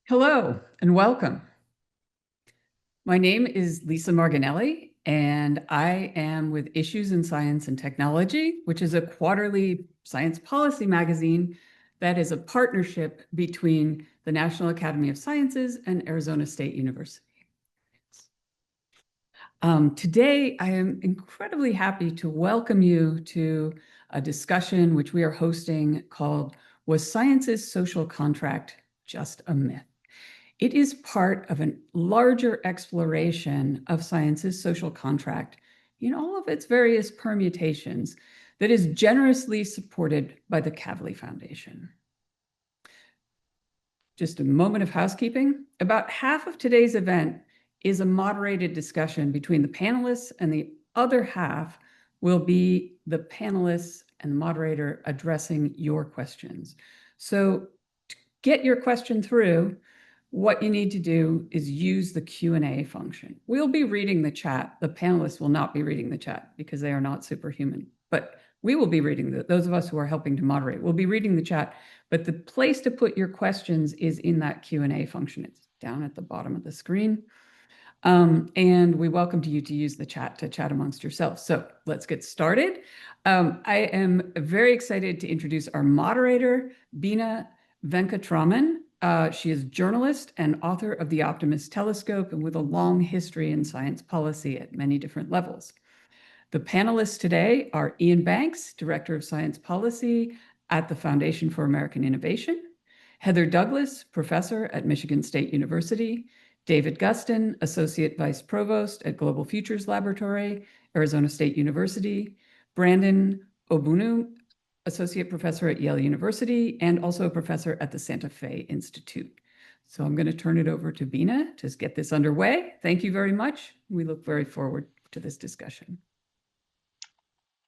Hello and welcome. My name is Lisa Marginelli, and I am with Issues in Science and Technology, which is a quarterly science policy magazine that is a partnership between the National Academy of Sciences and Arizona State University. Today, I am incredibly happy to welcome you to a discussion which we are hosting called "Was Science's Social Contract Just a Myth?" It is part of a larger exploration of science's social contract in all of its various permutations that is generously supported by the Kavli Foundation. Just a moment of housekeeping. About half of today's event is a moderated discussion between the panelists, and the other half will be the panelists and the moderator addressing your questions. So to get your question through, what you need to do is use the Q&A function. We'll be reading the chat. The panelists will not be reading the chat because they are not superhuman, but we will be reading those of us who are helping to moderate will be reading the chat, but the place to put your questions is in that Q&A function. It's down at the bottom of the screen. And we welcome you to use the chat to chat amongst yourselves. So let's get started. I am very excited to introduce our moderator, Beena Venkatraman. She is a journalist and author of The Optimist Telescope, and with a long history in science policy at many different levels. The panelists today are Ian Banks, Director of Science Policy at the Foundation for American Innovation; Heather Douglas, Professor at Michigan State University; David Guston, Associate Vice Provost at Global Futures Laboratory, Arizona State University; Brandon Obunu, Associate Professor at Yale University, and also a professor at the Santa Fe Institute. So I'm going to turn it over to Beena to get this underway. Thank you very much. We look very forward to this discussion.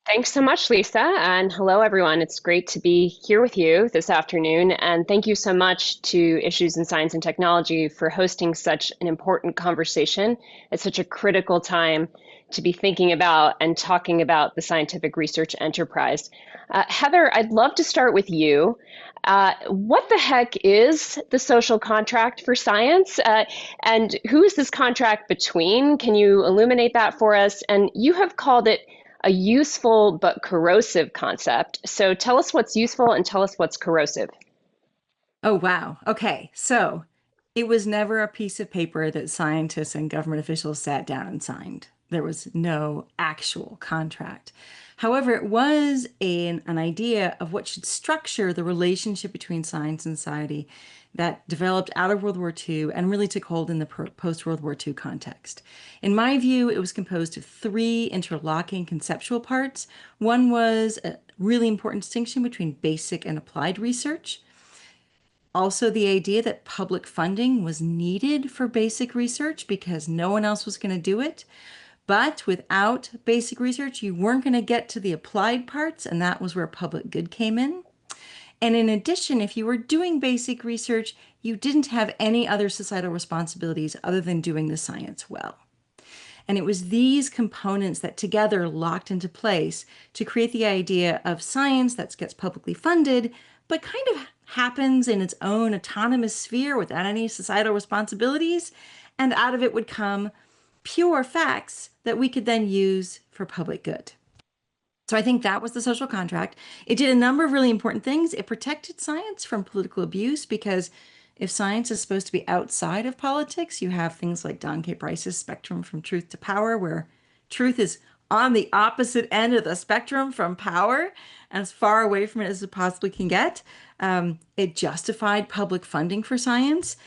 Thanks so much, Lisa, and hello, everyone. It's great to be here with you this afternoon, and thank you so much to Issues in Science and Technology for hosting such an important conversation at such a critical time to be thinking about and talking about the scientific research enterprise. Heather, I'd love to start with you. What the heck is the social contract for science? And who is this contract between? Can you illuminate that for us? And you have called it a useful but corrosive concept. So tell us what's useful and tell us what's corrosive. Oh, wow. Okay. So it was never a piece of paper that scientists and government officials sat down and signed. There was no actual contract. However, it was an idea of what should structure the relationship between science and society that developed out of World War II and really took hold in the post-World War II context. In my view, it was composed of three interlocking conceptual parts. One was a really important distinction between basic and applied research. Also, the idea that public funding was needed for basic research because no one else was going to do it. But without basic research, you weren't going to get to the applied parts, and that was where public good came in. And in addition, if you were doing basic research, you didn't have any other societal responsibilities other than doing the science well. And it was these components that together locked into place to create the idea of science that gets publicly funded, but kind of happens in its own autonomous sphere without any societal responsibilities. And out of it would come pure facts that we could then use for public good. So I think that was the social contract. It did a number of really important things. It protected science from political abuse because if science is supposed to be outside of politics, you have things like Don K. Price's spectrum from truth to power, where truth is on the opposite end of the spectrum from power, as far away from it as it possibly can get. It justified public funding for science.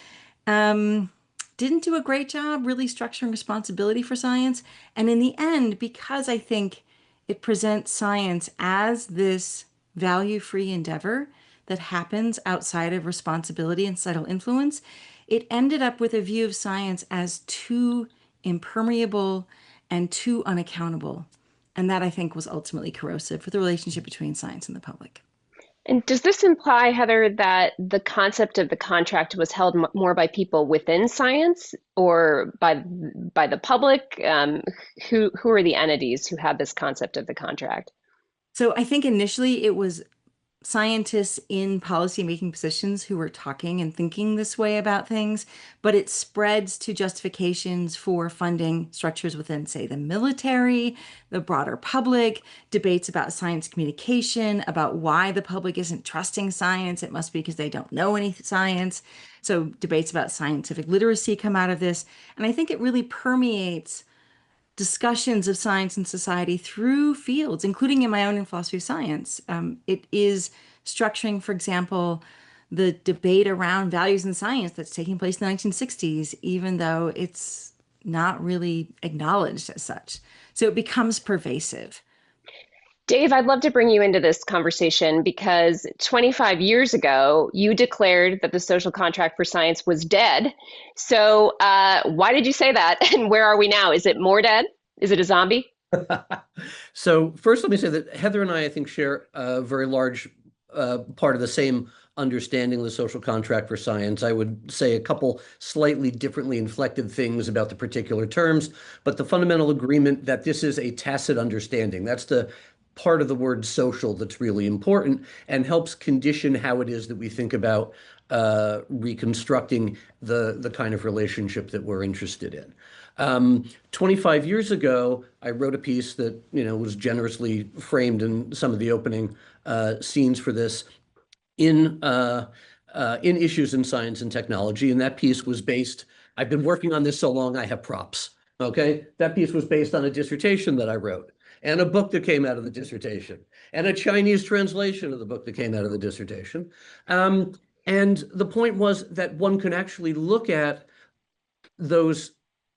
Didn't do a great job really structuring responsibility for science. And in the end, because I think it presents science as this value-free endeavor that happens outside of responsibility and societal influence, it ended up with a view of science as too impermeable and too unaccountable. And that, I think, was ultimately corrosive for the relationship between science and the public. And does this imply, Heather, that the concept of the contract was held more by people within science or by the public? Who are the entities who had this concept of the contract? So I think initially it was scientists in policymaking positions who are talking and thinking this way about things, but it spreads to justifications for funding structures within, say, the military, the broader public, debates about science communication, about why the public isn't trusting science. It must be because they don't know any science. So debates about scientific literacy come out of this. And I think it really permeates discussions of science and society through fields, including in my own in philosophy of science. It is structuring, for example, the debate around values in science that's taking place in the 1960s, even though it's not really acknowledged as such. So it becomes pervasive. Dave, I'd love to bring you into this conversation because 25 years ago, you declared that the social contract for science was dead. So, why did you say that? And where are we now? Is it more dead? Is it a zombie? So first, let me say that Heather and I think, share a very large part of the same understanding of the social contract for science. I would say a couple slightly differently inflected things about the particular terms, but the fundamental agreement that this is a tacit understanding. That's the part of the word social that's really important and helps condition how it is that we think about reconstructing the kind of relationship that we're interested in. 25 years ago, I wrote a piece that was generously framed in some of the opening scenes for this in Issues in Science and Technology, and that piece was based. I've been working on this so long, I have props. Okay, that piece was based on a dissertation that I wrote, and a book that came out of the dissertation, and a Chinese translation of the book that came out of the dissertation. And the point was that one can actually look at those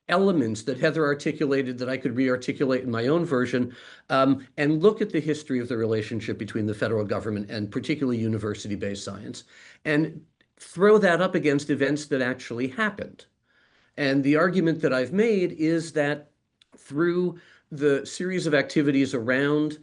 elements that Heather articulated that I could re-articulate in my own version, and look at the history of the relationship between the federal government and particularly university-based science, and throw that up against events that actually happened. And the argument that I've made is that through the series of activities around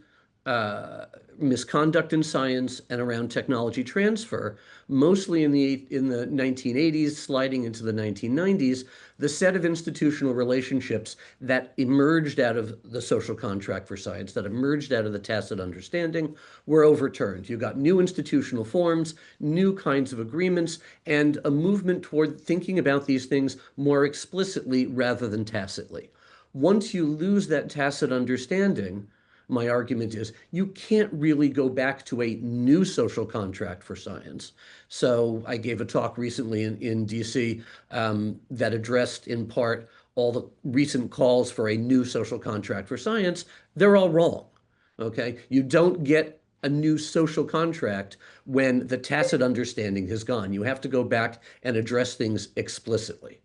misconduct in science and around technology transfer, mostly in the 1980s, sliding into the 1990s, the set of institutional relationships that emerged out of the social contract for science, that emerged out of the tacit understanding, were overturned. You got new institutional forms, new kinds of agreements, and a movement toward thinking about these things more explicitly rather than tacitly. Once you lose that tacit understanding, my argument is you can't really go back to a new social contract for science. So I gave a talk recently in DC that addressed in part all the recent calls for a new social contract for science. They're all wrong. Okay, you don't get a new social contract when the tacit understanding has gone. You have to go back and address things explicitly.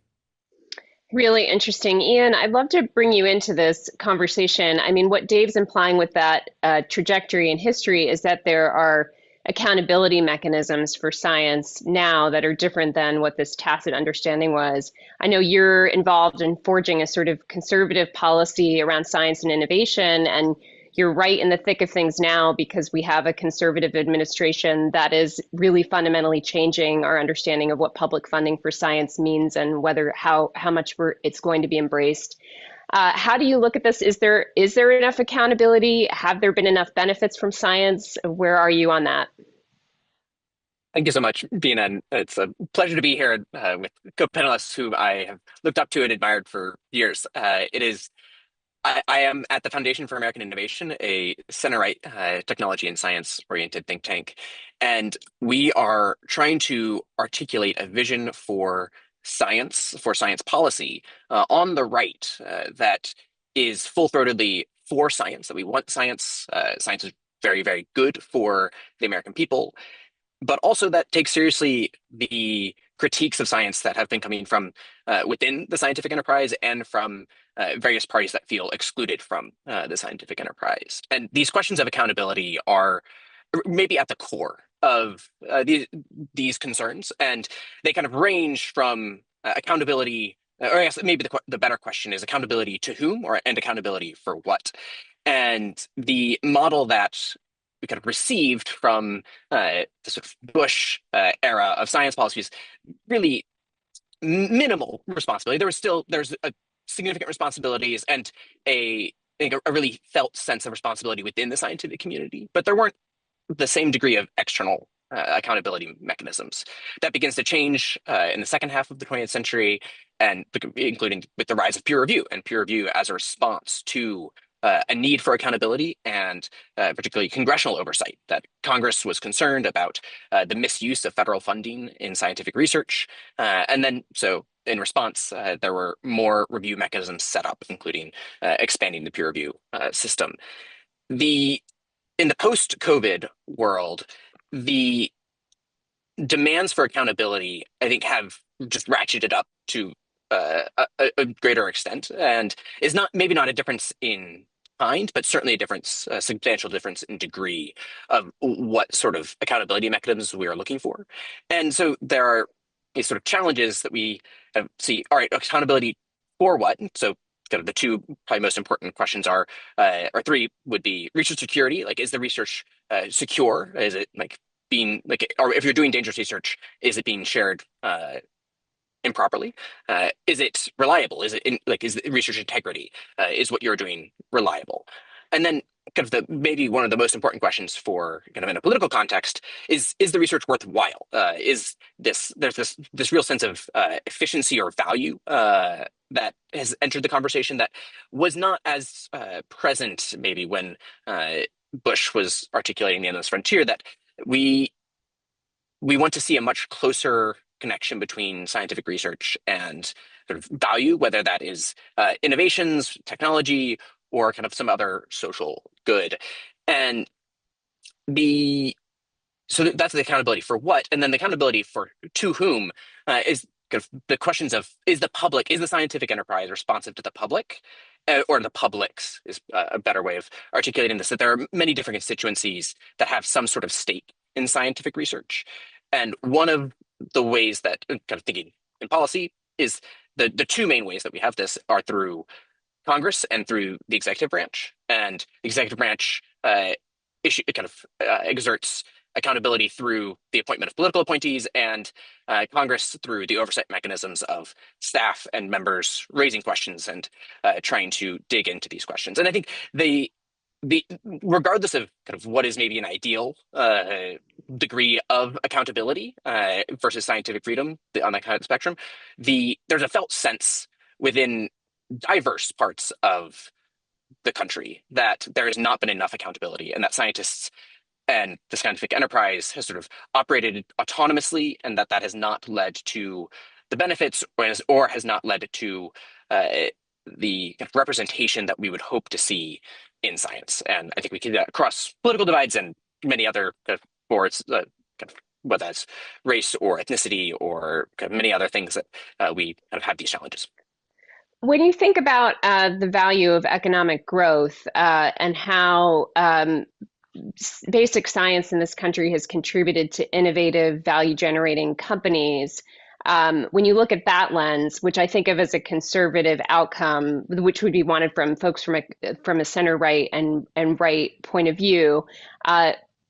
Really interesting. Ian, I'd love to bring you into this conversation. I mean, what Dave's implying with that trajectory in history is that there are accountability mechanisms for science now that are different than what this tacit understanding was. I know you're involved in forging a sort of conservative policy around science and innovation, and you're right in the thick of things now because we have a conservative administration that is really fundamentally changing our understanding of what public funding for science means and how much it's going to be embraced. How do you look at this? Is there enough accountability? Have there been enough benefits from science? Where are you on that? Thank you so much, Bina. It's a pleasure to be here with co-panelists who I have looked up to and admired for years. I am at the Foundation for American Innovation, a center-right technology and science-oriented think tank, and we are trying to articulate a vision for science policy on the right that is full-throatedly for science, that we want science. Science is very, very good for the American people, but also that takes seriously the critiques of science that have been coming from within the scientific enterprise and from various parties that feel excluded from the scientific enterprise. And these questions of accountability are maybe at the core of these concerns, and they kind of range from accountability, or I guess maybe the better question is accountability to whom, and accountability for what. And the model that we kind of received from the sort of Bush era of science policies, really minimal responsibility. There's a significant responsibilities and I think a really felt sense of responsibility within the scientific community, but there weren't the same degree of external accountability mechanisms. That begins to change in the second half of the 20th century, and including with the rise of peer review as a response to a need for accountability and particularly congressional oversight. That Congress was concerned about the misuse of federal funding in scientific research. And then, so in response, there were more review mechanisms set up, including expanding the peer review system. In the post-COVID world, the demands for accountability, I think, have just ratcheted up to a greater extent, and is maybe not a difference in kind, but certainly a substantial difference in degree of what sort of accountability mechanisms we are looking for. And so there are these sort of challenges that we see. All right, accountability for what? So kind of the two probably most important questions are, or three would be research security. Like, is the research secure? Is it like being like, or if you're doing dangerous research, is it being shared improperly? Is it reliable? Is the research integrity? Is what you're doing reliable? And then kind of maybe one of the most important questions for kind of in a political context is the research worthwhile? There's this real sense of efficiency or value that has entered the conversation that was not as present maybe when Bush was articulating the endless frontier, that we want to see a much closer connection between scientific research and sort of value, whether that is innovations, technology, or kind of some other social good. And so that's the accountability for what, and then the accountability for to whom is kind of the questions of, is the scientific enterprise responsive to the public, or the publics is a better way of articulating this, that there are many different constituencies that have some sort of stake in scientific research. And one of the ways that, kind of thinking in policy, is the two main ways that we have this are through Congress and through the executive branch. And the executive branch exerts accountability through the appointment of political appointees, and Congress through the oversight mechanisms of staff and members raising questions and trying to dig into these questions. And I think regardless of kind of what is maybe an ideal degree of accountability versus scientific freedom on that kind of spectrum, there's a felt sense within diverse parts of the country that there has not been enough accountability, and that scientists and the scientific enterprise has sort of operated autonomously, and that has not led to the benefits, or has not led to the kind of representation that we would hope to see in science. And I think we can across political divides and many other boards, whether that's race or ethnicity or kind of many other things, that we kind of have these challenges. When you think about the value of economic growth and how basic science in this country has contributed to innovative, value-generating companies, when you look at that lens, which I think of as a conservative outcome, which would be wanted from folks from a center-right and right point of view,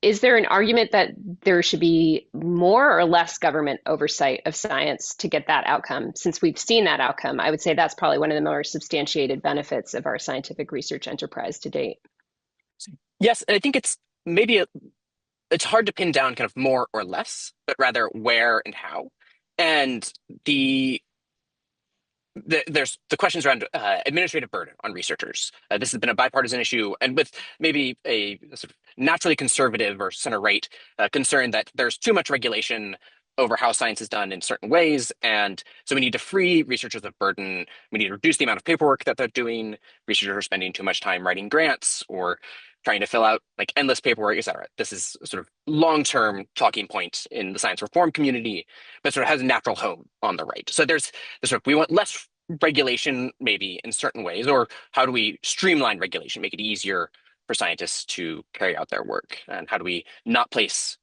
is there an argument that there should be more or less government oversight of science to get that outcome? Since we've seen that outcome, I would say that's probably one of the more substantiated benefits of our scientific research enterprise to date. Yes, and I think it's it's hard to pin down kind of more or less, but rather where and how. And there's the questions around administrative burden on researchers. This has been a bipartisan issue, and with maybe a sort of naturally conservative or center-right concern that there's too much regulation over how science is done in certain ways. And so we need to free researchers of burden. We need to reduce the amount of paperwork that they're doing. Researchers are spending too much time writing grants or trying to fill out like endless paperwork, et cetera. This is a sort of long-term talking point in the science reform community, but sort of has a natural home on the right. So there's sort of, we want less regulation maybe in certain ways, or how do we streamline regulation, make it easier for scientists to carry out their work? And how do we not place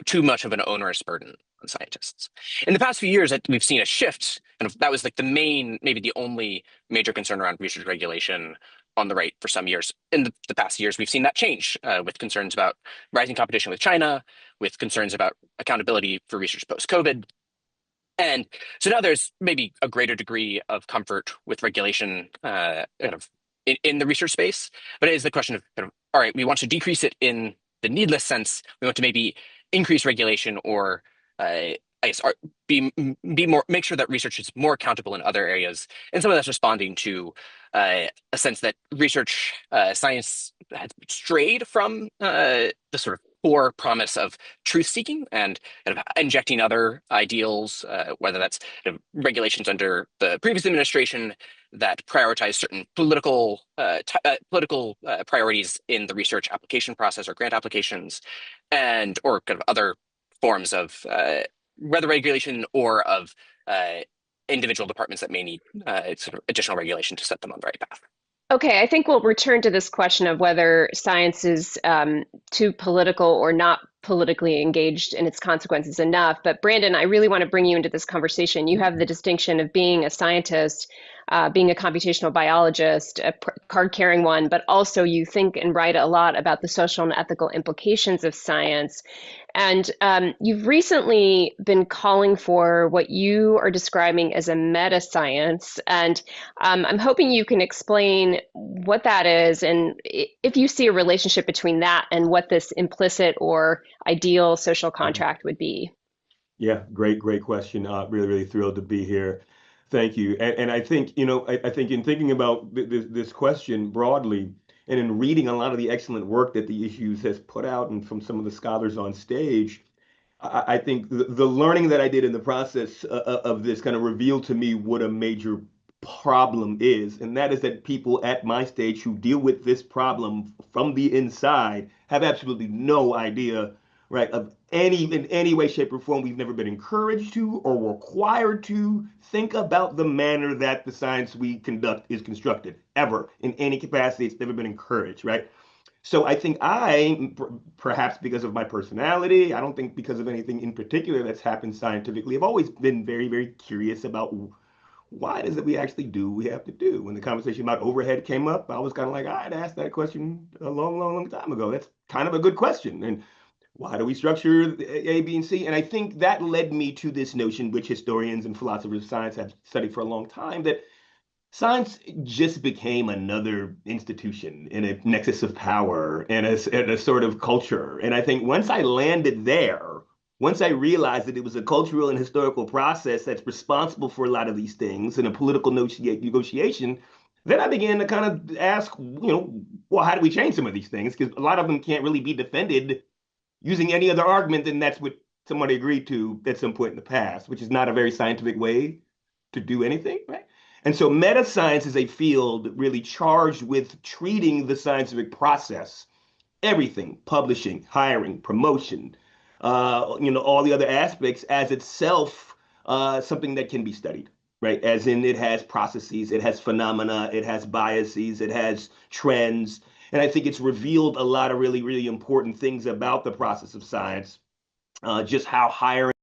too much of an onerous burden on scientists? In the past few years, we've seen a shift, and that was like maybe the only major concern around research regulation on the right for some years. In the past years, we've seen that change with concerns about rising competition with China, with concerns about accountability for research post-COVID. And so now there's maybe a greater degree of comfort with regulation kind of in the research space, but it is the question of, all right, we want to decrease it in the needless sense, we want to maybe increase regulation or I guess be more make sure that research is more accountable in other areas, and some of that's responding to a sense that research science has strayed from the sort of core promise of truth seeking and kind of injecting other ideals, whether that's kind of regulations under the previous administration that prioritize certain political priorities in the research application process or grant applications, and or kind of other forms of whether regulation or of individual departments that may need sort of additional regulation to set them on the right path. Okay, I think we'll return to this question of whether science is too political or not politically engaged in its consequences enough. But Brandon, I really want to bring you into this conversation. You have the distinction of being a scientist, being a computational biologist, a card-carrying one, but also you think and write a lot about the social and ethical implications of science. And you've recently been calling for what you are describing as a meta science. And I'm hoping you can explain what that is and if you see a relationship between that and what this implicit or ideal social contract would be. Yeah, great question. Really thrilled to be here. Thank you. And I think, I think in thinking about this question broadly, and in reading a lot of the excellent work that the issues has put out and from some of the scholars on stage, I think the learning that I did in the process of this kind of revealed to me what a major problem is. And that is that people at my stage who deal with this problem from the inside have absolutely no idea, right, of in any way, shape, or form. We've never been encouraged to or required to think about the manner that the science we conduct is constructed, ever, in any capacity. It's never been encouraged, right? So I think perhaps because of my personality, I don't think because of anything in particular that's happened scientifically, I've always been very curious about why is it we actually do what we have to do. When the conversation about overhead came up, I was kind of like, I'd asked that question a long time ago. That's kind of a good question. And why do we structure A, B, and C? And I think that led me to this notion, which historians and philosophers of science have studied for a long time, that science just became another institution in a nexus of power and a sort of culture. And I think once I landed there, once I realized that it was a cultural and historical process that's responsible for a lot of these things and a political negotiation, then I began to kind of ask, well, how do we change some of these things? Because a lot of them can't really be defended using any other argument than that's what somebody agreed to at some point in the past, which is not a very scientific way to do anything, right? And so meta science is a field really charged with treating the scientific process, everything, publishing, hiring, promotion, all the other aspects as itself something that can be studied, right? As in it has processes, it has phenomena, it has biases, it has trends. And I think it's revealed a lot of really important things about the process of science, just how hiring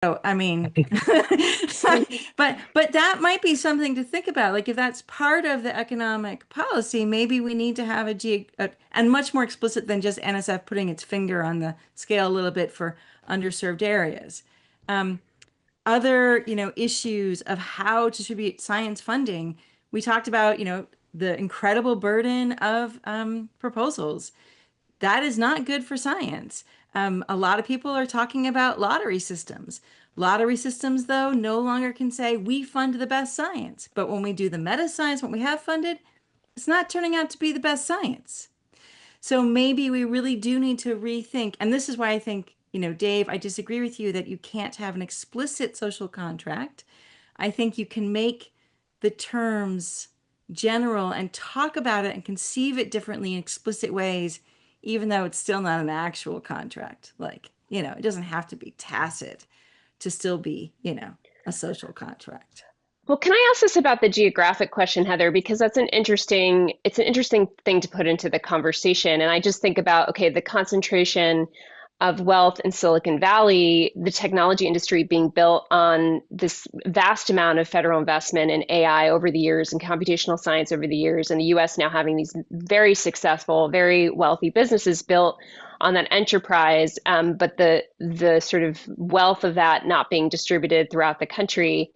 So, I mean, but that might be something to think about. Like if that's part of the economic policy, maybe we need to have and much more explicit than just NSF putting its finger on the scale a little bit for underserved areas. Other, issues of how to distribute science funding. We talked about, the incredible burden of proposals. That is not good for science. A lot of people are talking about lottery systems. Lottery systems, though, no longer can say we fund the best science. But when we do the meta science, what we have funded, it's not turning out to be the best science. So maybe we really do need to rethink. And this is why I think, Dave, I disagree with you that you can't have an explicit social contract. I think you can make the terms general and talk about it and conceive it differently in explicit ways, even though it's still not an actual contract. Like, it doesn't have to be tacit to still be, a social contract. Well, can I ask this about the geographic question, Heather? Because it's an interesting thing to put into the conversation. And I just think about, okay, the concentration of wealth in Silicon Valley, the technology industry being built on this vast amount of federal investment in AI over the years and computational science over the years, and the US now having these very successful, very wealthy businesses built on that enterprise, but the sort of wealth of that not being distributed throughout the country.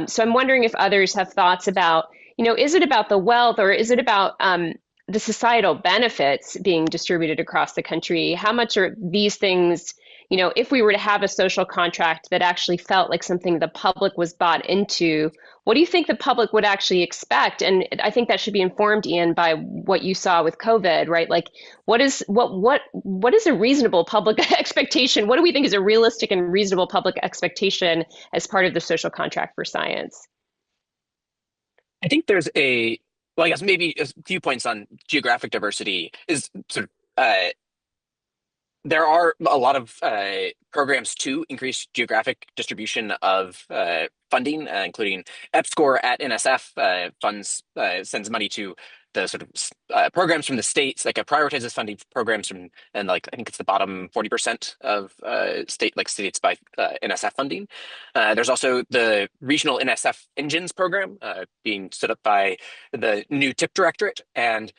So I'm wondering if others have thoughts about, is it about the wealth or is it about the societal benefits being distributed across the country? How much are these things, if we were to have a social contract that actually felt like something the public was bought into, what do you think the public would actually expect? And I think that should be informed, Ian, by what you saw with COVID, right? Like what is a reasonable public expectation? What do we think is a realistic and reasonable public expectation as part of the social contract for science? I think well, I guess maybe a few points on geographic diversity is sort of, there are a lot of programs to increase geographic distribution of funding, including EPSCoR at NSF sends money to the sort of programs from the states, like prioritizes funding programs from, and like I think it's the bottom 40% of states by NSF funding. There's also the regional NSF engines program being stood up by the new TIP directorate, and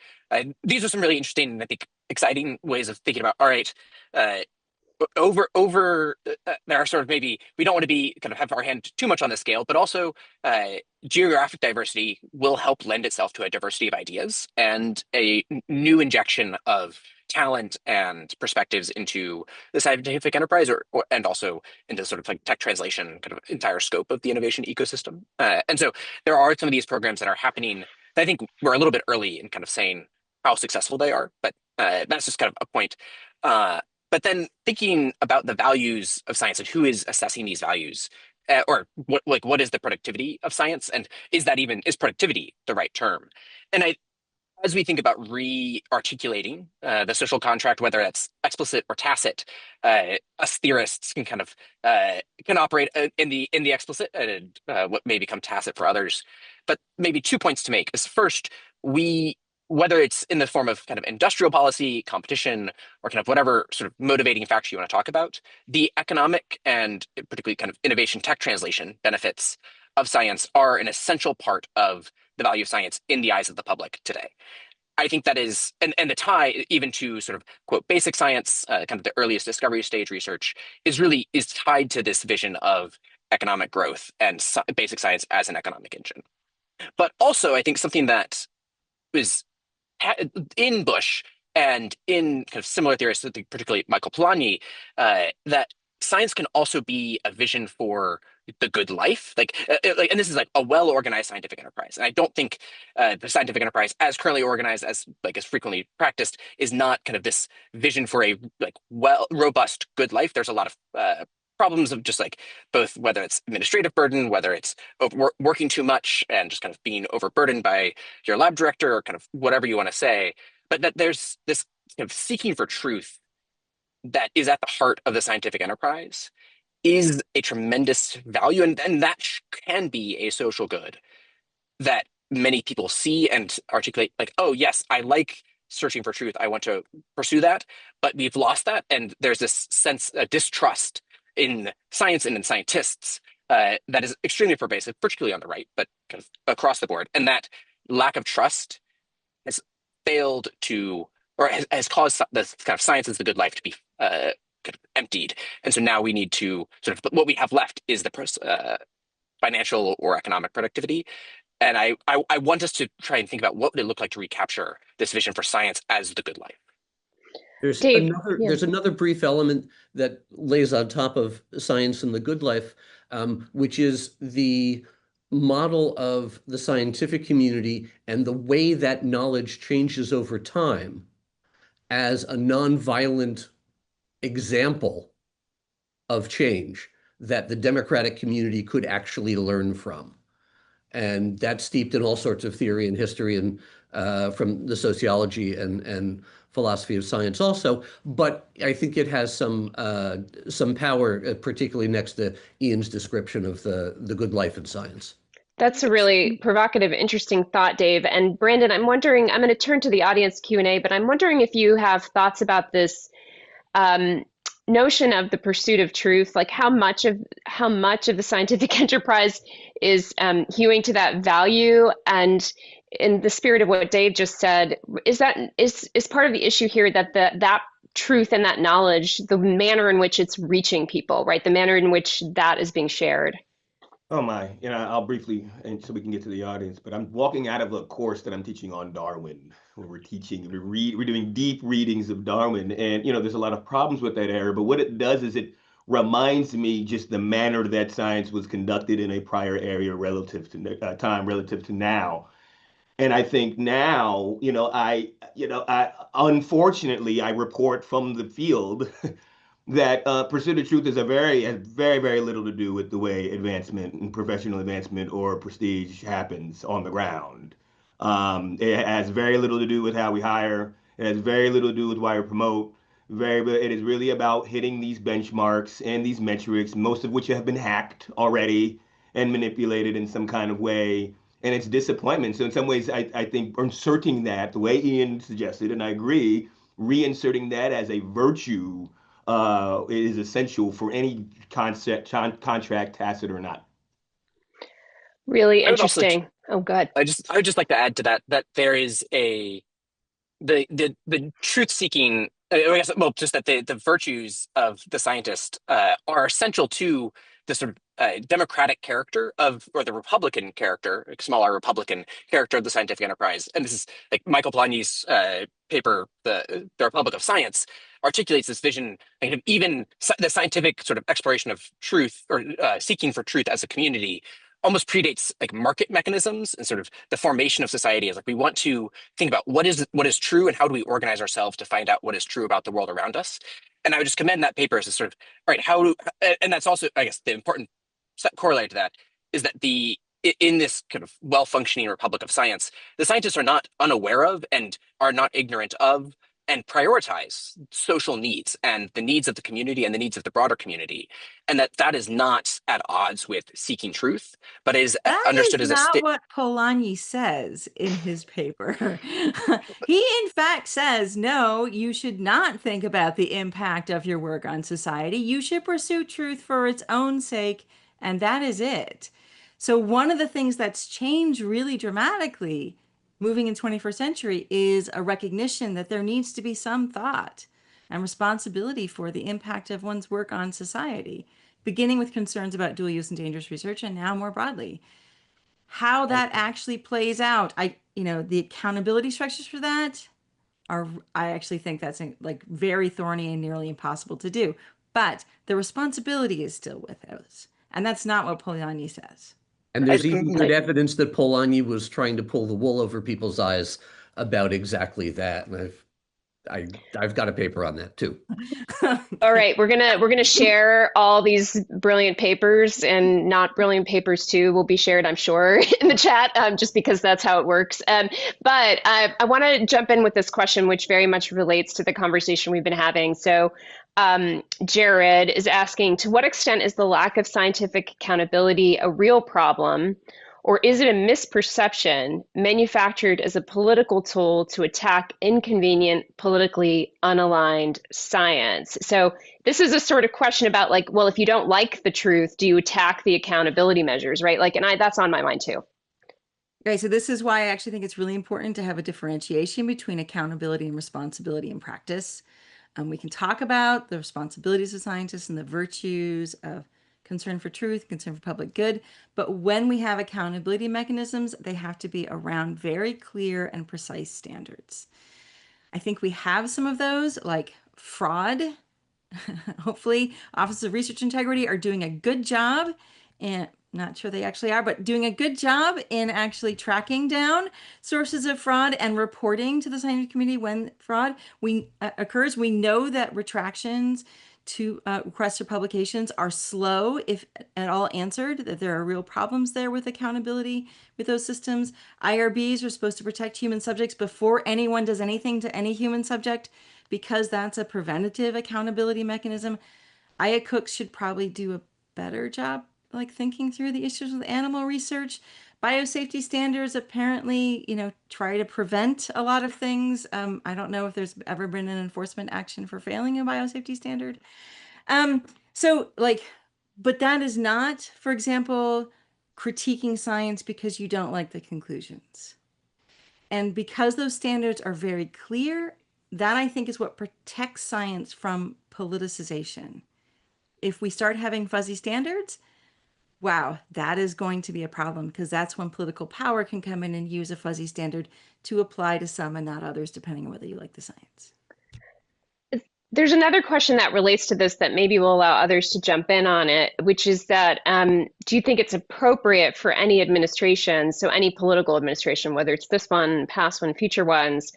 these are some really interesting and I think exciting ways of thinking about. All right. There are sort of, maybe we don't want to be kind of have our hand too much on the scale, but also geographic diversity will help lend itself to a diversity of ideas and a new injection of talent and perspectives into the scientific enterprise, and also into sort of like tech translation, kind of entire scope of the innovation ecosystem. And so there are some of these programs that are happening that I think we're a little bit early in kind of saying how successful they are, but that's just kind of a point. But then thinking about the values of science and who is assessing these values, or what is the productivity of science, and is productivity the right term? And as we think about re-articulating the social contract, whether that's explicit or tacit, us theorists can kind of can operate in the explicit, and what may become tacit for others. But maybe 2 points to make is, first, whether it's in the form of kind of industrial policy, competition, or kind of whatever sort of motivating factor you want to talk about, the economic and particularly kind of innovation tech translation benefits of science are an essential part of the value of science in the eyes of the public today. I think that is, and the tie even to sort of quote basic science, kind of the earliest discovery stage research is tied to this vision of economic growth and basic science as an economic engine. But also, I think something that was in Bush and in kind of similar theorists, particularly Michael Polanyi, that science can also be a vision for the good life, and this is like a well-organized scientific enterprise. And I don't think the scientific enterprise, as currently organized, as frequently practiced, is not kind of this vision for a robust good life. There's a lot of problems of just like both whether it's administrative burden, whether it's working too much and just kind of being overburdened by your lab director, or kind of whatever you want to say, but that there's this kind of seeking for truth that is at the heart of the scientific enterprise is a tremendous value, and that can be a social good that many people see and articulate, like, oh yes, I like searching for truth, I want to pursue that, but we've lost that, and there's this sense, a distrust in science and in scientists that is extremely pervasive, particularly on the right, but kind of across the board. And that lack of trust has failed to, or has caused this kind of science is the good life to be kind of emptied. And so now we need to sort of, what we have left is the financial or economic productivity. And I want us to try and think about what would it look like to recapture this vision for science as the good life. Dave, There's another brief element that lays on top of science and the good life, which is the model of the scientific community and the way that knowledge changes over time as a nonviolent example of change that the democratic community could actually learn from. And that's steeped in all sorts of theory and history and from the sociology and philosophy of science also. But I think it has some power, particularly next to Ian's description of the good life in science. that's a really provocative, interesting thought, Dave. And Brandon, I'm wondering, I'm going to turn to the audience Q&A, but I'm wondering if you have thoughts about this notion of the pursuit of truth, like how much of the scientific enterprise is hewing to that value. And in the spirit of what Dave just said, is part of the issue here that that truth and that knowledge, the manner in which it's reaching people, right? The manner in which that is being shared. Oh my, I'll briefly, and so we can get to the audience, but I'm walking out of a course that I'm teaching on Darwin, where we're doing deep readings of Darwin, and there's a lot of problems with that era, but what it does is it reminds me just the manner that science was conducted in a prior area relative to now. And I think now, I unfortunately I report from the field that pursuit of truth has very, very little to do with the way advancement and professional advancement or prestige happens on the ground. It has very little to do with how we hire. It has very little to do with why we promote. It is really about hitting these benchmarks and these metrics, most of which have been hacked already and manipulated in some kind of way. And it's disappointment. So in some ways, I think inserting that the way Ian suggested, and I agree, reinserting that as a virtue is essential for any contract, tacit or not. Really I would also, interesting. Oh, good. I would just like to add to that there is the truth seeking. I guess, well, just that the virtues of the scientist are essential to the sort of democratic character or the Republican character, like small r Republican character of the scientific enterprise. And this is like Michael Polanyi's paper, the Republic of Science, articulates this vision, and even the scientific sort of exploration of truth or seeking for truth as a community almost predates like market mechanisms and sort of the formation of society. Is like we want to think about what is true and how do we organize ourselves to find out what is true about the world around us. And I would just commend that paper as a sort of, all right, and that's also, I guess, the important corollary to that is that in this kind of well-functioning Republic of Science, the scientists are not unaware of and are not ignorant of and prioritize social needs and the needs of the community and the needs of the broader community, and that is not at odds with seeking truth, but is understood as not what Polanyi says in his paper. He in fact says, no, you should not think about the impact of your work on society. You should pursue truth for its own sake, and that is it. So one of the things that's changed really dramatically moving in 21st century is a recognition that there needs to be some thought and responsibility for the impact of one's work on society, beginning with concerns about dual use and dangerous research, and now more broadly. How that actually plays out, the accountability structures for that I actually think that's like very thorny and nearly impossible to do. But the responsibility is still with us. And that's not what Polanyi says. And there's even good evidence that Polanyi was trying to pull the wool over people's eyes about exactly that. And I've got a paper on that too. All right, we're gonna share all these brilliant papers, and not brilliant papers too will be shared, I'm sure, in the chat, just because that's how it works. But I want to jump in with this question, which very much relates to the conversation we've been having. So Jared is asking, to what extent is the lack of scientific accountability a real problem, Or is it a misperception manufactured as a political tool to attack inconvenient, politically unaligned science? So this is a sort of question about like, well, if you don't like the truth, do you attack the accountability measures, right? Like, and that's on my mind too. Okay, so this is why I actually think it's really important to have a differentiation between accountability and responsibility in practice. We can talk about the responsibilities of scientists and the virtues of concern for truth, concern for public good, but when we have accountability mechanisms, they have to be around very clear and precise standards. I think we have some of those, like fraud. Hopefully, Office of Research Integrity are doing a good job, and not sure they actually are, but doing a good job in actually tracking down sources of fraud and reporting to the scientific community when fraud occurs. We know that retractions to requests for publications are slow, if at all answered, that there are real problems there with accountability with those systems. IRBs are supposed to protect human subjects before anyone does anything to any human subject, because that's a preventative accountability mechanism. IACUC should probably do a better job like thinking through the issues with animal research. Biosafety standards apparently, try to prevent a lot of things. I don't know if there's ever been an enforcement action for failing a biosafety standard. But that is not, for example, critiquing science because you don't like the conclusions. And because those standards are very clear, that I think is what protects science from politicization. If we start having fuzzy standards, wow, that is going to be a problem, because that's when political power can come in and use a fuzzy standard to apply to some and not others, depending on whether you like the science. There's another question that relates to this that maybe will allow others to jump in on it, which is that do you think it's appropriate for any administration, so any political administration, whether it's this one, past one, future ones,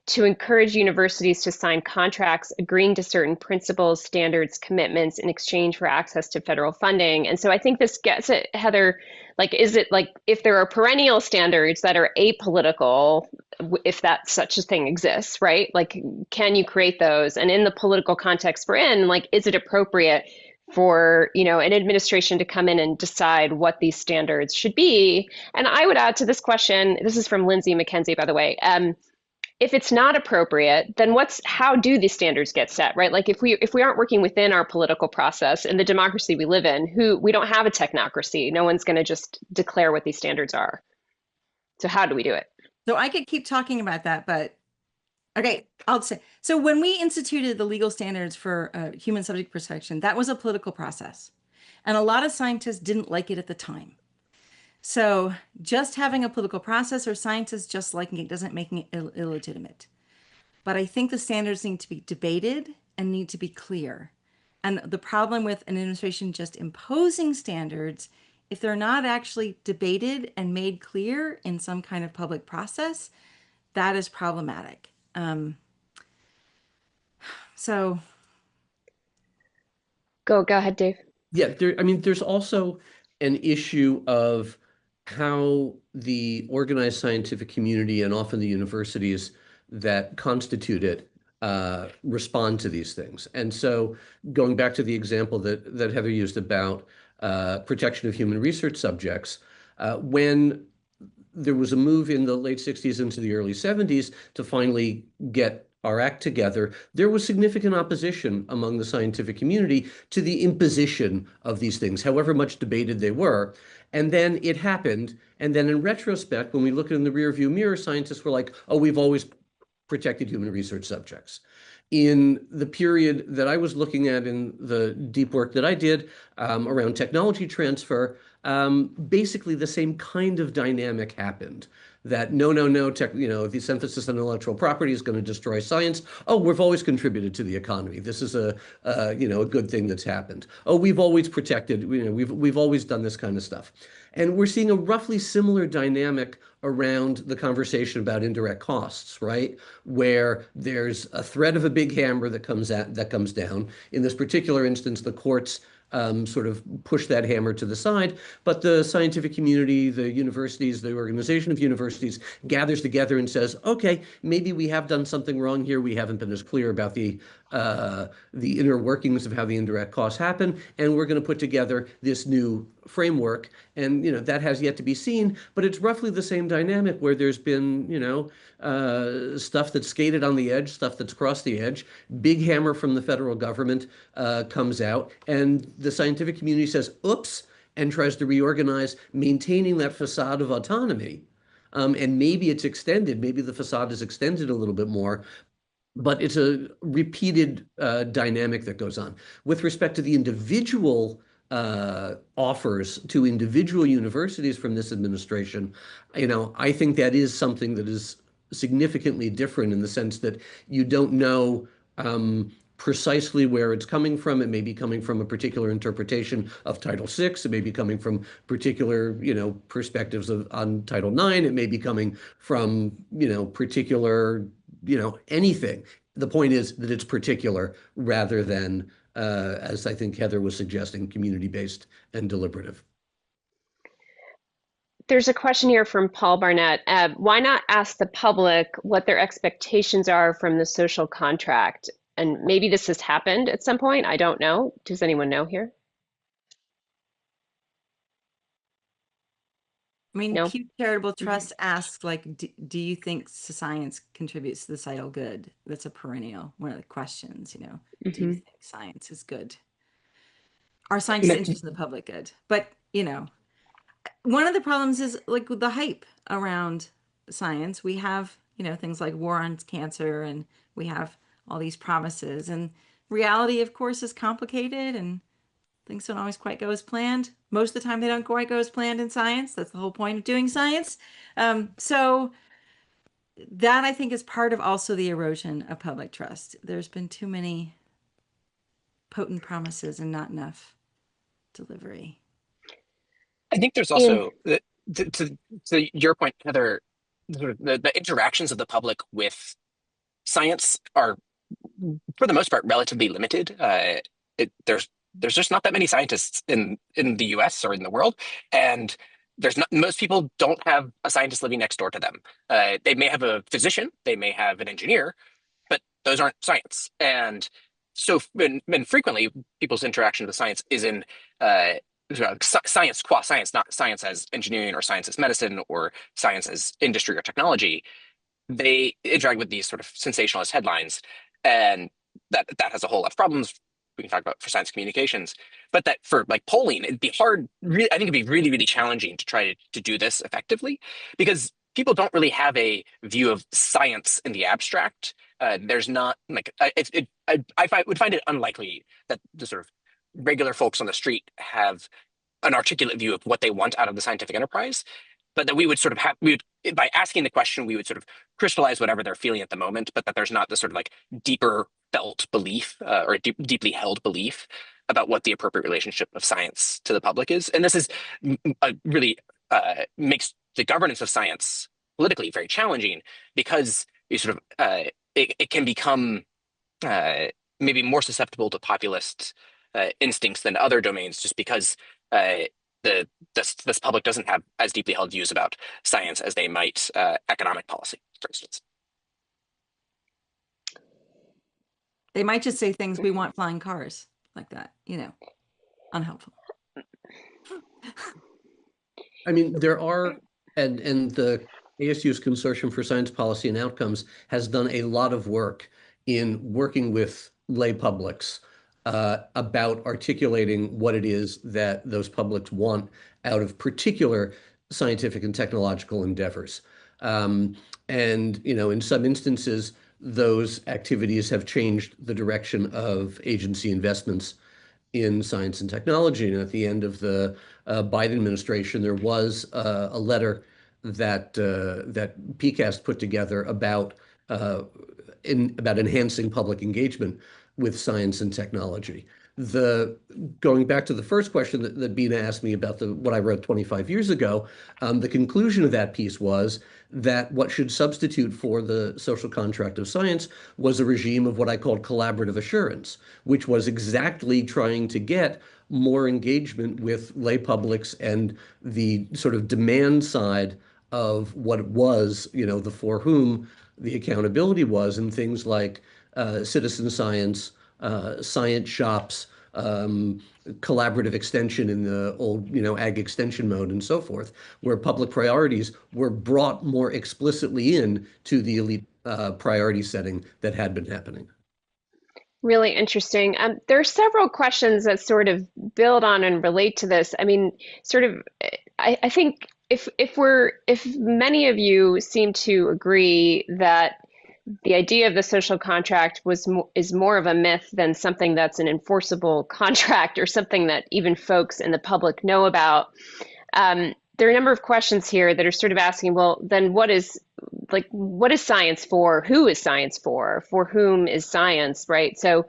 to encourage universities to sign contracts agreeing to certain principles, standards, commitments in exchange for access to federal funding? And so I think this gets at, Heather, like, is it like if there are perennial standards that are apolitical, if that such a thing exists, right? Like, can you create those? And in the political context we're in, like, is it appropriate for, an administration to come in and decide what these standards should be? And I would add to this question, this is from Lindsay McKenzie, by the way, if it's not appropriate, then how do these standards get set, right? Like if we aren't working within our political process in the democracy we live in, we don't have a technocracy. No one's going to just declare what these standards are. So how do we do it? So I could keep talking about that, but okay, I'll say. So when we instituted the legal standards for human subject protection, that was a political process. And a lot of scientists didn't like it at the time. So just having a political process or scientists just liking it doesn't make it illegitimate. But I think the standards need to be debated and need to be clear. And the problem with an administration just imposing standards, if they're not actually debated and made clear in some kind of public process, that is problematic. So go ahead, Dave. Yeah, there's also an issue of how the organized scientific community and often the universities that constitute it respond to these things. And so going back to the example that Heather used about protection of human research subjects, when there was a move in the late 60s into the early 70s to finally get our act together, there was significant opposition among the scientific community to the imposition of these things, however much debated they were. And then it happened. And then in retrospect, when we look in the rearview mirror, scientists were like, oh, we've always protected human research subjects. In the period that I was looking at in the deep work that I did around technology transfer, basically the same kind of dynamic happened. That no, this emphasis on intellectual property is going to destroy science. Oh, we've always contributed to the economy. This is a good thing that's happened. Oh, we've always protected. We've always done this kind of stuff, and we're seeing a roughly similar dynamic around the conversation about indirect costs, right? Where there's a threat of a big hammer that comes down. In this particular instance, the courts sort of push that hammer to the side, but the scientific community, the universities, the organization of universities gathers together and says, okay, maybe we have done something wrong here. We haven't been as clear about the inner workings of how the indirect costs happen, and we're going to put together this new framework, and that has yet to be seen. But it's roughly the same dynamic where there's been stuff that's skated on the edge, stuff that's crossed the edge. Big hammer from the federal government comes out, and the scientific community says, "Oops," and tries to reorganize, maintaining that facade of autonomy. And maybe it's extended. Maybe the facade is extended a little bit more, but it's a repeated dynamic that goes on. With respect to the individual offers to individual universities from this administration, I think that is something that is significantly different in the sense that you don't know precisely where it's coming from. It may be coming from a particular interpretation of Title VI. It may be coming from particular, perspectives on Title IX. It may be coming from, particular, anything. The point is that it's particular rather than, as I think Heather was suggesting, community-based and deliberative. There's a question here from Paul Barnett. Why not ask the public what their expectations are from the social contract? And maybe this has happened at some point. I don't know. Does anyone know here? I mean, No? Pew Charitable Trust asks, like, do you think science contributes to the societal good? That's a perennial, one of the questions, Do you think science is good? Are scientists interested in the public good? But, one of the problems is like with the hype around science. We have, things like war on cancer, and we have all these promises, and reality, of course, is complicated, and things don't always quite go as planned. Most of the time they don't quite go as planned in science. That's the whole point of doing science. So that, I think, is part of also the erosion of public trust. There's been too many potent promises and not enough delivery. I think there's also, to your point, Heather, the interactions of the public with science are, for the most part, relatively limited. There's just not that many scientists in the US or in the world, and most people don't have a scientist living next door to them. They may have a physician, they may have an engineer, but those aren't science. And so, and frequently, people's interaction with science is in science qua science, not science as engineering or science as medicine or science as industry or technology. They interact with these sort of sensationalist headlines, and that has a whole lot of problems we can talk about for science communications. But that for like polling, it'd be hard. I think it'd be really, really challenging to try to do this effectively, because people don't really have a view of science in the abstract. There's not like I would find it unlikely that the sort of regular folks on the street have an articulate view of what they want out of the scientific enterprise, but that we would sort of by asking the question, we would sort of crystallize whatever they're feeling at the moment, but that there's not this sort of like deeper felt belief or a deeply held belief about what the appropriate relationship of science to the public is. And this is really makes the governance of science politically very challenging, because you sort of it can become maybe more susceptible to populist instincts than other domains, just because this public doesn't have as deeply held views about science as they might economic policy, for instance. They might just say things, we want flying cars, like that, unhelpful. I mean, there are, and the ASU's Consortium for Science Policy and Outcomes has done a lot of work in working with lay publics about articulating what it is that those publics want out of particular scientific and technological endeavors. And, in some instances, those activities have changed the direction of agency investments in science and technology. And at the end of the Biden administration, there was a letter that PCAST put together about enhancing public engagement with science and technology. Going back to the first question that Bina asked me about what I wrote 25 years ago, the conclusion of that piece was that what should substitute for the social contract of science was a regime of what I called collaborative assurance, which was exactly trying to get more engagement with lay publics and the sort of demand side of what it was, the for whom the accountability was, and things like citizen science, science shops, collaborative extension in the old, ag extension mode and so forth, where public priorities were brought more explicitly in to the elite priority setting that had been happening. Really interesting. There are several questions that sort of build on and relate to this. I mean, sort of, I think if many of you seem to agree that the idea of the social contract is more of a myth than something that's an enforceable contract or something that even folks in the public know about. There are a number of questions here that are sort of asking, well, then what is science for? Who is science for? For whom is science, right? So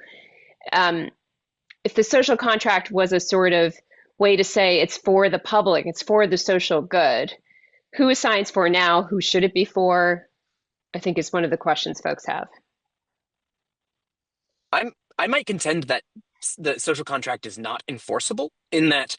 if the social contract was a sort of way to say it's for the public, it's for the social good, who is science for now? Who should it be for? I think is one of the questions folks have. I might contend that the social contract is not enforceable, in that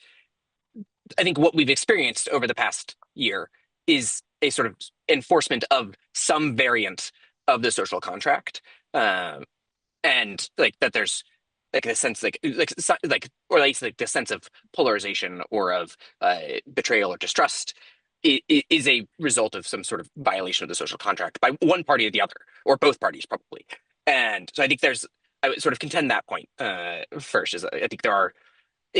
I think what we've experienced over the past year is a sort of enforcement of some variant of the social contract, and like that there's like a sense or at least like the sense of polarization or of betrayal or distrust is a result of some sort of violation of the social contract by one party or the other, or both parties probably. And so I think I would sort of contend that point first, is I think there are,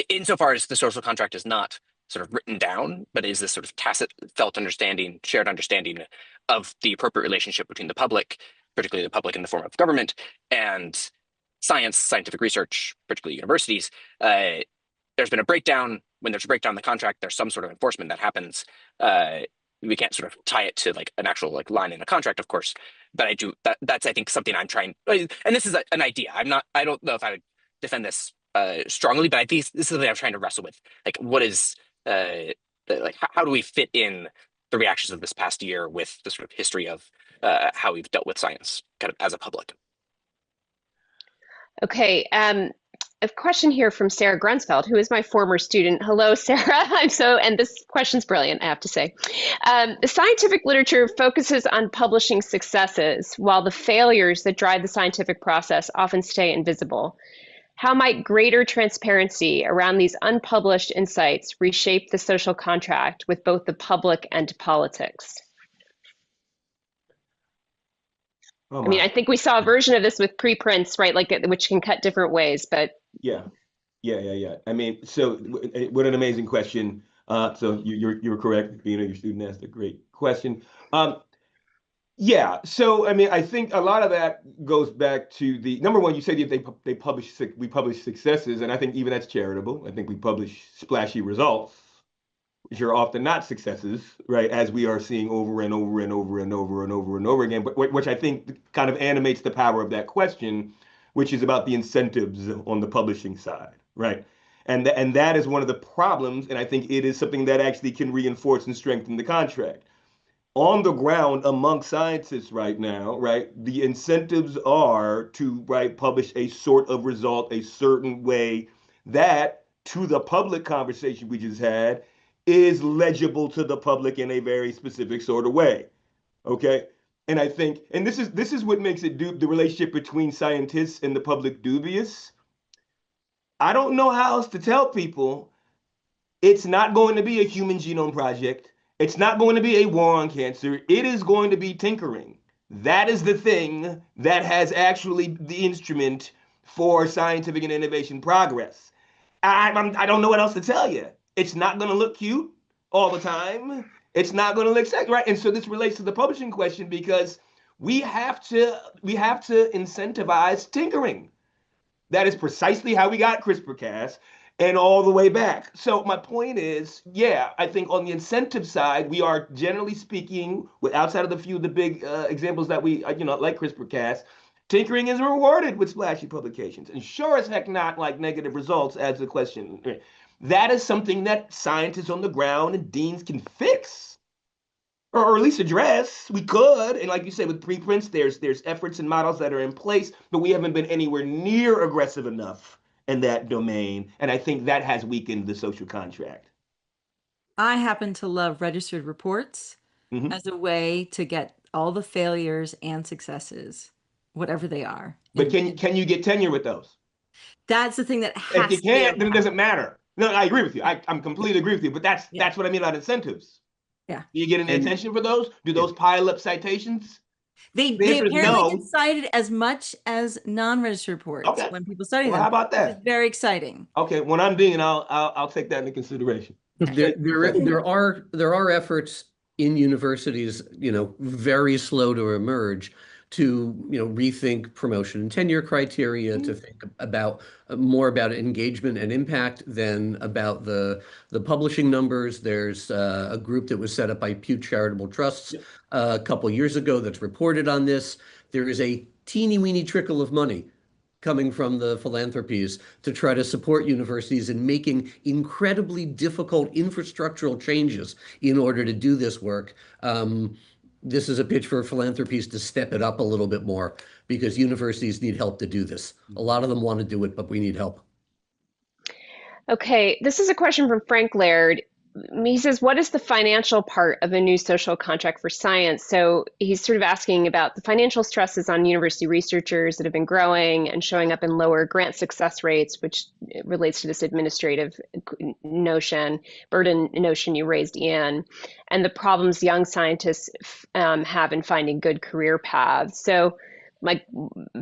insofar as the social contract is not sort of written down, but is this sort of tacit felt understanding, shared understanding of the appropriate relationship between the public, particularly the public in the form of government, and scientific research, particularly universities. There's been a breakdown. When there's a breakdown in the contract, there's some sort of enforcement that happens. We can't sort of tie it to like an actual like line in a contract, of course, but that's I think something I'm trying, and this is an idea. I don't know if I would defend this strongly, but I think this is something I'm trying to wrestle with. Like, what is how do we fit in the reactions of this past year with the sort of history of how we've dealt with science kind of as a public? Okay, a question here from Sarah Grunsfeld, who is my former student. Hello, Sarah. And this question's brilliant, I have to say. The scientific literature focuses on publishing successes, while the failures that drive the scientific process often stay invisible. How might greater transparency around these unpublished insights reshape the social contract with both the public and politics? Oh, I mean, I think we saw a version of this with preprints, right? Like, which can cut different ways, but yeah. I mean, so what an amazing question. So you're correct. Your student asked a great question. Yeah. So I mean, I think a lot of that goes back to the number one. You said we publish successes, and I think even that's charitable. I think we publish splashy results, which are often not successes, right? As we are seeing over and over and over and over and over and over again, but which I think kind of animates the power of that question, which is about the incentives on the publishing side, right? And that is one of the problems, and I think it is something that actually can reinforce and strengthen the contract. On the ground among scientists right now, right, the incentives are to, right, publish a sort of result a certain way that, to the public conversation we just had, is legible to the public in a very specific sort of way. Okay. And I think, and this is what makes it the relationship between scientists and the public dubious. I don't know how else to tell people it's not going to be a human genome project. It's not going to be a war on cancer. It is going to be tinkering. That is the thing that has actually the instrument for scientific and innovation progress. I don't know what else to tell you. It's not going to look cute all the time. It's not going to look sexy, right? And so this relates to the publishing question, because we have to incentivize tinkering. That is precisely how we got CRISPR-Cas and all the way back. So my point is, yeah, I think on the incentive side, we are generally speaking, outside of the few of the big examples that we, like CRISPR-Cas, tinkering is rewarded with splashy publications, and sure as heck not like negative results as the question. That is something that scientists on the ground and deans can fix, or at least address. We could, and like you said, with preprints, there's efforts and models that are in place, but we haven't been anywhere near aggressive enough in that domain, and I think that has weakened the social contract. I happen to love registered reports as a way to get all the failures and successes, whatever they are. But can you get tenure with those? That's the thing that If has you to be can't, then it unpacked. doesn't matter. No, I agree with you. I'm completely agree with you. But that's Yeah. what I mean about incentives. Yeah. Do you get any And attention for those? Do those pile up citations? The They answer is apparently get no. cited as much as non-registered reports Okay. when people study Well, them, how about which is that? very exciting. Okay, when I'm dean, I'll take that into consideration. there are efforts in universities, very slow to emerge to, rethink promotion and tenure criteria, to think about more about engagement and impact than about the publishing numbers. There's a group that was set up by Pew Charitable Trusts a couple years ago that's reported on this. There is a teeny weeny trickle of money coming from the philanthropies to try to support universities in making incredibly difficult infrastructural changes in order to do this work. This is a pitch for philanthropies to step it up a little bit more, because universities need help to do this. A lot of them want to do it, but we need help. Okay, this is a question from Frank Laird. He says, what is the financial part of a new social contract for science? So he's sort of asking about the financial stresses on university researchers that have been growing and showing up in lower grant success rates, which relates to this administrative burden notion you raised, Ian, and the problems young scientists have in finding good career paths. So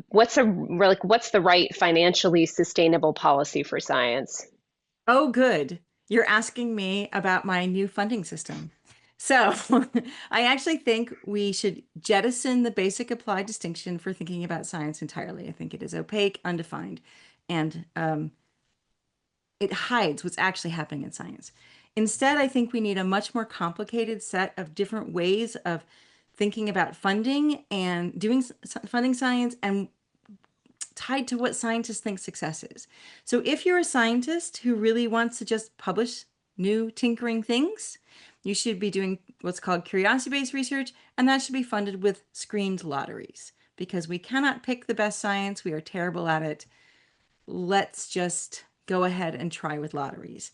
what's the right financially sustainable policy for science? Oh, good. You're asking me about my new funding system. So I actually think we should jettison the basic applied distinction for thinking about science entirely. I think it is opaque, undefined, and it hides what's actually happening in science. Instead, I think we need a much more complicated set of different ways of thinking about funding and doing funding science, and tied to what scientists think success is. So if you're a scientist who really wants to just publish new tinkering things, you should be doing what's called curiosity-based research, and that should be funded with screened lotteries, because we cannot pick the best science. We are terrible at it. Let's just go ahead and try with lotteries.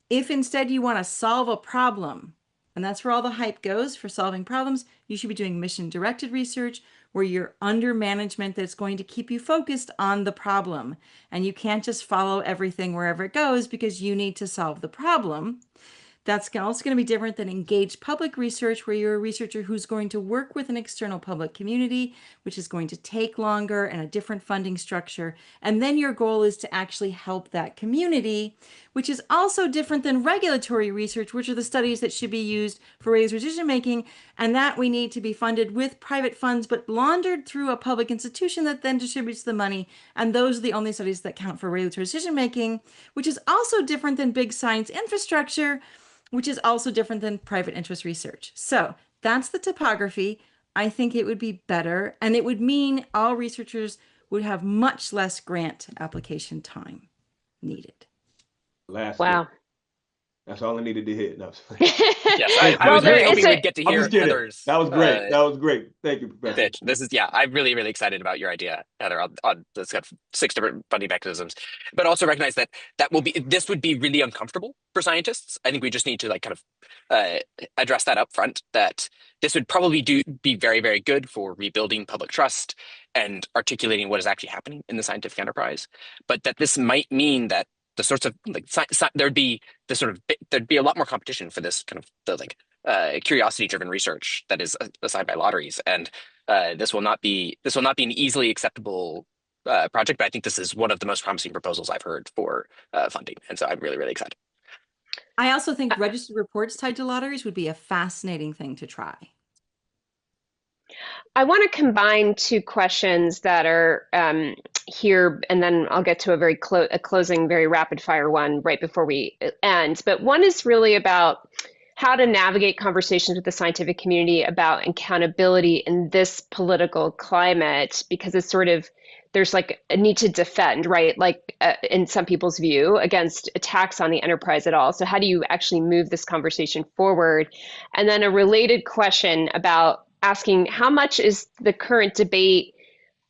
If instead you want to solve a problem, and that's where all the hype goes for solving problems, you should be doing mission-directed research, where you're under management that's going to keep you focused on the problem. And you can't just follow everything wherever it goes, because you need to solve the problem. That's also going to be different than engaged public research, where you're a researcher who's going to work with an external public community, which is going to take longer and a different funding structure. And then your goal is to actually help that community, which is also different than regulatory research, which are the studies that should be used for regulatory decision making. And that we need to be funded with private funds, but laundered through a public institution that then distributes the money. And those are the only studies that count for regulatory decision making, which is also different than big science infrastructure, which is also different than private interest research. So that's the topography. I think it would be better, and it would mean all researchers would have much less grant application time needed. Last Wow. one. That's all I needed to hit. No, Yes, I was really hoping we'd get to hear Heather's. That was great. That was great. Thank you, Professor. Pitch. This is, I'm really, really excited about your idea, Heather, on this kind of 6 different funding mechanisms, but also recognize that this would be really uncomfortable for scientists. I think we just need to kind of address that up front, that this would probably be very, very good for rebuilding public trust and articulating what is actually happening in the scientific enterprise, but that this might mean that the sorts of there'd be a lot more competition for this kind of curiosity-driven research that is assigned by lotteries, and this will not be an easily acceptable project. But I think this is one of the most promising proposals I've heard for funding, and so I'm really, really excited. I also think registered reports tied to lotteries would be a fascinating thing to try. I want to combine two questions that are here, and then I'll get to a closing, very rapid fire one right before we end. But one is really about how to navigate conversations with the scientific community about accountability in this political climate, because it's there's like a need to defend, right? Like in some people's view, against attacks on the enterprise at all. So how do you actually move this conversation forward? And then a related question about asking, how much is the current debate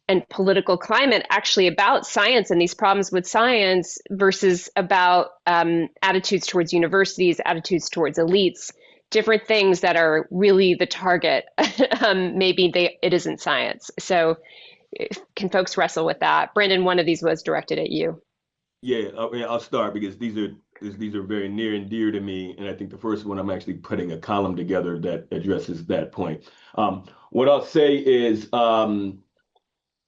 and political climate actually about science and these problems with science versus about attitudes towards universities, attitudes towards elites, different things that are really the target. Maybe it isn't science. So can folks wrestle with that? Brandon, one of these was directed at you. Yeah, I'll start because these are very near and dear to me, and I think the first one I'm actually putting a column together that addresses that point. What I'll say is to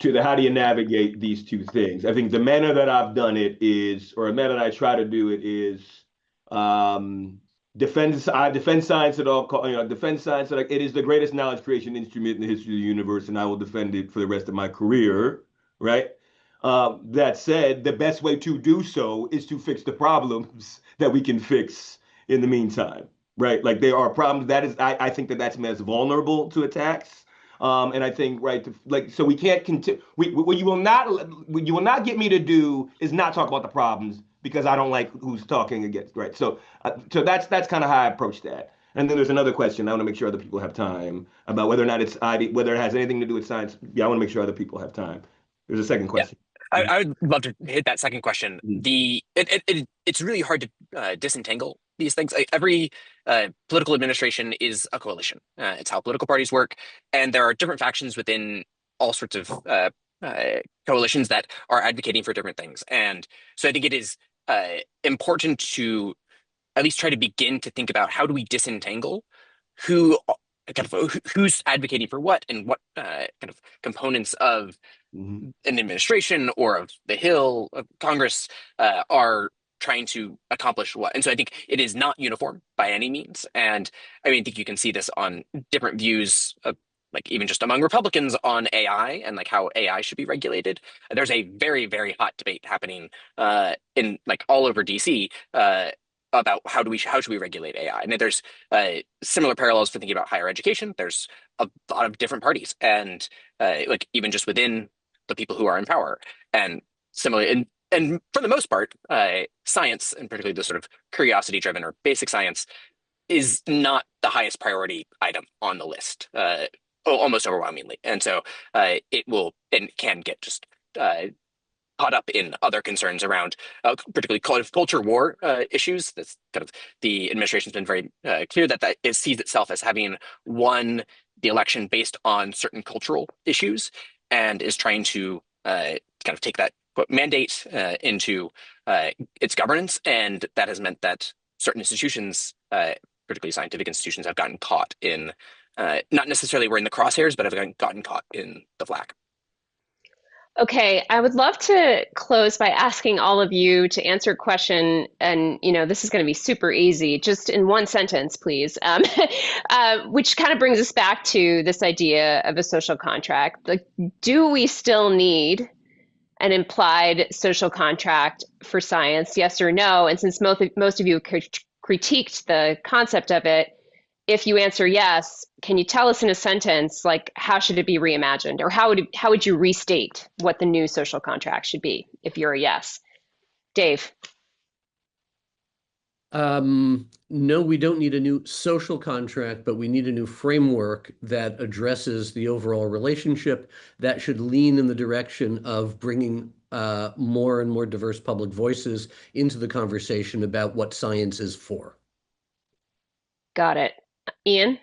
the how do you navigate these two things? I think the manner that I've done it is, or the manner that I try to do it is, I defend science at all, defend science like it is the greatest knowledge creation instrument in the history of the universe, and I will defend it for the rest of my career, right? That said, the best way to do so is to fix the problems that we can fix in the meantime, right? Like there are problems that is, I think that that's as vulnerable to attacks. And I think, right, like, so we can't continue. What you will not get me to do is not talk about the problems because I don't like who's talking against, right? So that's kind of how I approach that. And then there's another question. I want to make sure other people have time about whether or not whether it has anything to do with science. Yeah, I want to make sure other people have time. There's a second question. I would love to hit that second question. Mhm. It's really hard to disentangle these things. Every political administration is a coalition. It's how political parties work, and there are different factions within all sorts of coalitions that are advocating for different things. And so I think it is important to at least try to begin to think about how do we disentangle who who's advocating for what and what kind of components of Mhm. an administration or of the Hill of Congress are trying to accomplish what. And so I think it is not uniform by any means. And I mean, I think you can see this on different views of, like even just among Republicans on AI and like how AI should be regulated. There's a very, very hot debate happening in like all over DC about how should we regulate AI. And there's similar parallels for thinking about higher education. There's a lot of different parties, and like even just within the people who are in power. And similarly, and for the most part, science, and particularly the sort of curiosity-driven or basic science, is not the highest priority item on the list, almost overwhelmingly. And so it will and can get just caught up in other concerns around particularly culture war issues. That's kind of the administration's been very clear that it sees itself as having won the election based on certain cultural issues and is trying to kind of take that mandate into its governance. And that has meant that certain institutions, particularly scientific institutions, have gotten caught in, not necessarily we're in the crosshairs, but have gotten caught in the flak. Okay, I would love to close by asking all of you to answer a question, and this is going to be super easy, just in one sentence, please. Which kind of brings us back to this idea of a social contract. Like, do we still need an implied social contract for science? Yes or no? And since most of you critiqued the concept of it, if you answer yes, can you tell us in a sentence, like, how should it be reimagined? Or how would you restate what the new social contract should be if you're a yes? Dave. No, we don't need a new social contract, but we need a new framework that addresses the overall relationship that should lean in the direction of bringing more and more diverse public voices into the conversation about what science is for. Got it. Ian?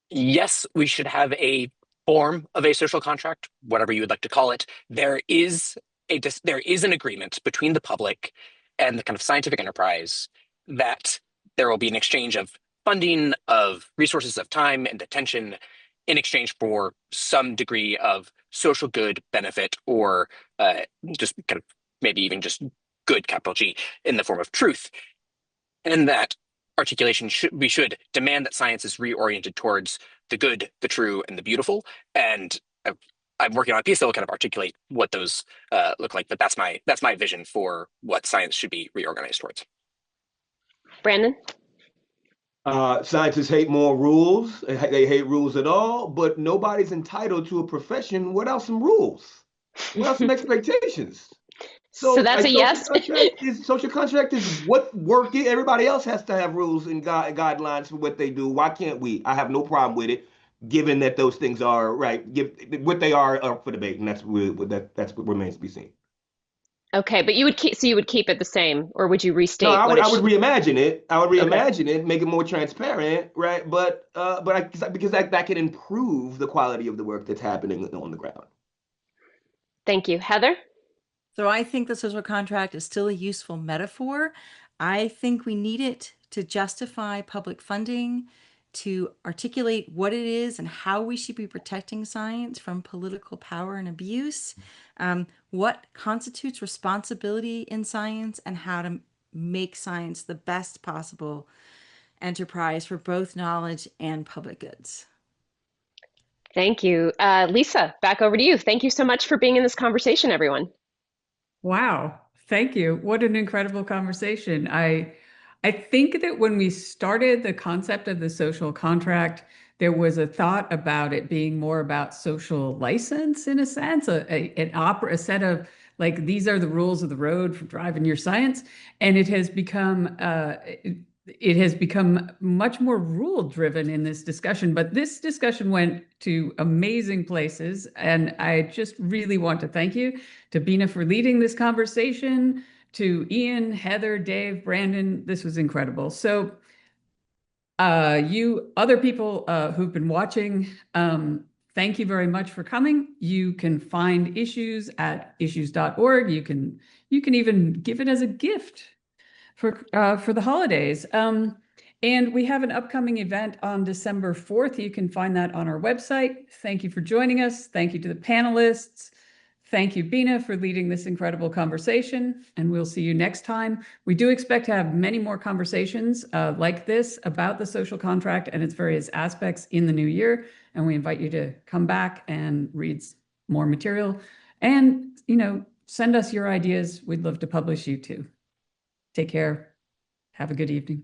Yes, we should have a form of a social contract, whatever you would like to call it. There is an agreement between the public and the kind of scientific enterprise that there will be an exchange of funding, of resources, of time and attention in exchange for some degree of social good benefit, or just kind of maybe even just good, capital G, in the form of truth. And that articulation we should demand that science is reoriented towards the good, the true, and the beautiful. And I'm working on a piece that will kind of articulate what those look like. But that's my vision for what science should be reorganized towards. Brandon? Scientists hate more rules. They hate rules at all, but nobody's entitled to a profession without some rules, without some expectations. So that's a yes? Social contract is what work is. Everybody else has to have rules and guidelines for what they do. Why can't we? I have no problem with it, given that those things are right. What they are up for debate, and that's what remains to be seen. Okay, but you would keep it the same, or would you No, restate what I it would should? reimagine it. I would Okay. reimagine it, make it more transparent, right? Because that can improve the quality of the work that's happening on the ground. Thank you. Heather? So I think the social contract is still a useful metaphor. I think we need it to justify public funding, to articulate what it is and how we should be protecting science from political power and abuse, what constitutes responsibility in science, and how to make science the best possible enterprise for both knowledge and public goods. Thank you. Lisa, back over to you. Thank you so much for being in this conversation, everyone. Wow. Thank you. What an incredible conversation. I think that when we started the concept of the social contract, there was a thought about it being more about social license in a sense, a set of like, these are the rules of the road for driving your science. And it has become much more rule driven in this discussion, but this discussion went to amazing places. And I just really want to thank you to Bina for leading this conversation, to Ian, Heather, Dave, Brandon. This was incredible. So you other people who've been watching, thank you very much for coming. You can find issues at issues.org. You can even give it as a gift for the holidays. And we have an upcoming event on December 4th. You can find that on our website. Thank you for joining us. Thank you to the panelists. Thank you, Bina, for leading this incredible conversation. And we'll see you next time. We do expect to have many more conversations like this about the social contract and its various aspects in the new year. And we invite you to come back and read more material and, send us your ideas. We'd love to publish you too. Take care. Have a good evening.